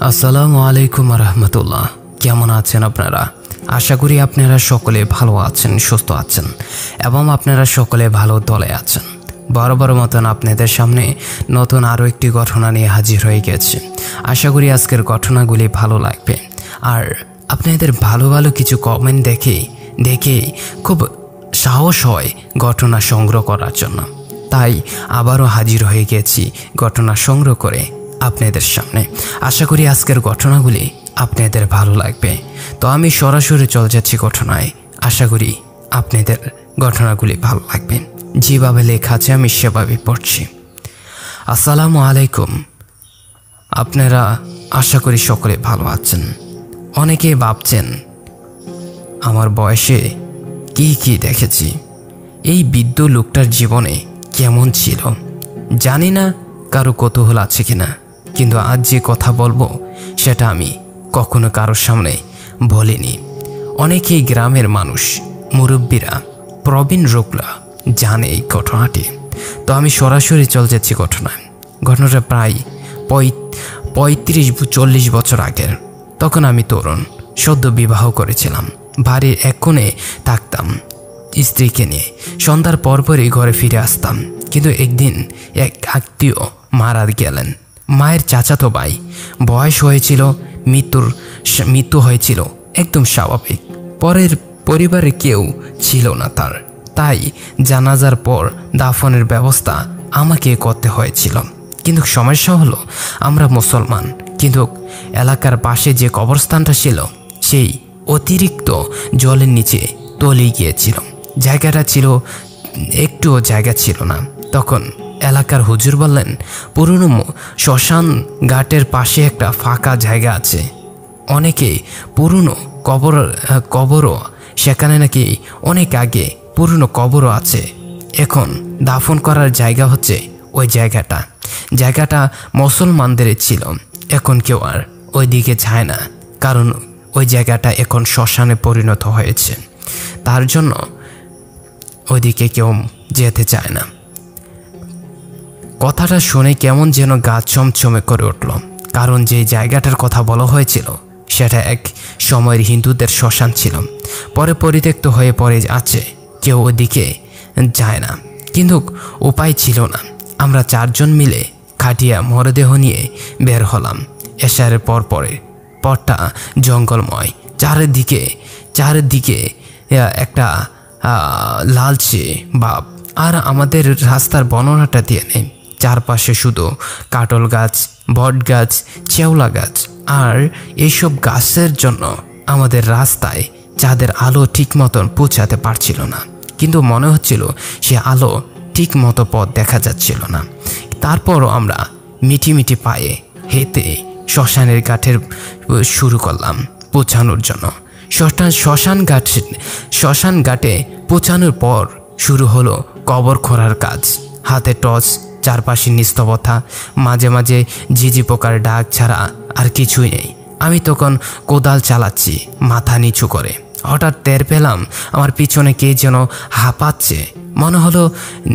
আসসালামু আলাইকুম রহমতুল্লাহ। কেমন আছেন আপনারা? আশা করি আপনারা সকলে ভালো আছেন, সুস্থ আছেন এবং আপনারা সকলে ভালো দলে আছেন। বরাবর মতন আপনাদের সামনে নতুন আরও একটি ঘটনা নিয়ে হাজির হয়ে গেছে। আশা করি আজকের ঘটনাগুলি ভালো লাগবে। আর আপনাদের ভালো ভালো কিছু কমেন্ট দেখে খুব সাহস হয় ঘটনা সংগ্রহ করার জন্য। তাই আবারও হাজির হয়ে গেছি ঘটনা সংগ্রহ করে আপনাদের সামনে। আশা করি আজকের ঘটনাগুলি আপনাদের ভালো লাগবে। তো আমি সরাসরি চলে যাচ্ছি ঘটনায়। আশা করি আপনাদের ঘটনাগুলি ভালো লাগবে। যেভাবে লেখা আছে আমি সেভাবে পড়ছি। আসসালামু আলাইকুম। আপনারা আশা করি সকলে ভালো আছেন। অনেকেই ভাবছেন আমার বয়সে কি দেখেছি, এই বৃদ্ধ লোকটার জীবনে কেমন ছিল। জানি না কারো কৌতূহল আছে কিনা, কিন্তু আজ যে কথা বলবো সেটা আমি কখনো কারোর সামনে বলিনি। অনেকেই গ্রামের মানুষ, মুরব্বীরা, প্রবীণ লোকরা জানে এই ঘটনাটি। তো আমি সরাসরি চলে যাচ্ছি ঘটনায়। ঘটনাটা প্রায় 35-40 বছর আগের। তখন আমি তরুণ, সদ্য বিবাহ করেছিলাম। বাড়ির এক কোণে থাকতাম স্ত্রীকে নিয়ে। সন্ধ্যার পরপরই ঘরে ফিরে আসতাম। কিন্তু একদিন এক আত্মীয় মারা গেলেন। মায়ের চাচাতো ভাই, বয়স হয়েছিল, মৃত্যু হয়েছিল একদম স্বাভাবিক। পরিবারে কেউ ছিল না তার। তাই জানাজার পর দাফনের ব্যবস্থা আমাকে করতে হয়েছিল। কিন্তু সমস্যা হলো আমরা মুসলমান, কিন্তু এলাকার পাশে যে কবরস্থানটা ছিল সেই অতিরিক্ত জলের নিচে তলিয়ে গিয়েছিল। জায়গাটা ছিল, একটুও জায়গা ছিল না। তখন এলাকার হুজুর বললেন, পুরনো শ্মশান ঘাটের পাশে একটা ফাঁকা জায়গা আছে, অনেকে পুরনো কবরও সেখানে নাকি অনেক আগে পুরনো কবরও আছে। এখন দাফন করার জায়গা হচ্ছে ওই জায়গাটা মুসলমানদের ছিল। এখন কেউ আর ওই দিকে যায় না, কারণ ওই জায়গাটা এখন শ্মশানে পরিণত হয়েছে। তার জন্য ওইদিকে কেউ যেতে চায় না। কথাটা শুনে কেমন যেন গা চমচমে করে উঠল, কারণ যে জায়গাটার কথা বলা হয়েছিল সেটা এক সময়ের হিন্দুদের শ্মশান ছিল। পরে পরিত্যক্ত হয়ে পড়ে আছে, কেউ ওদিকে যায় না। কিন্তু উপায় ছিল না। আমরা 4 জন মিলে খাটিয়া মরদেহ নিয়ে বের হলাম। এশারের পরটা জঙ্গলময়, চারিদিকে একটা লালচে ভাব। আর আমাদের রাস্তার বর্ণনাটা দিয়ে নেই, চারপাশে শুধু কাটল গাছ, বট গাছ, চেওলা গাছ। আর এইসব গাছের জন্য আমাদের রাস্তায় চাঁদের আলো ঠিক মতন পৌঁছাতে পারছিল না। কিন্তু মনে হচ্ছিল সে আলো ঠিক মতো পথ দেখা যাচ্ছিল না। তারপরও আমরা মিটি পায়ে হেঁটে শ্মশানের ঘাটের শুরু করলাম পৌঁছানোর জন্য। শ্মশান ঘাটে পৌঁছানোর পর শুরু হলো কবর খোঁড়ার কাজ। হাতে টর্চ, চারপাশে নিস্তবতা, মাঝে মাঝে ঝিঝি পোকার ডাক ছাড়া আর কিছুই নেই। আমি তখন কোদাল চালাচ্ছি মাথা নিচু করে। হঠাৎ টের পেলাম আমার পিছনে কে যেন হাঁপাচ্ছে। মনে হলো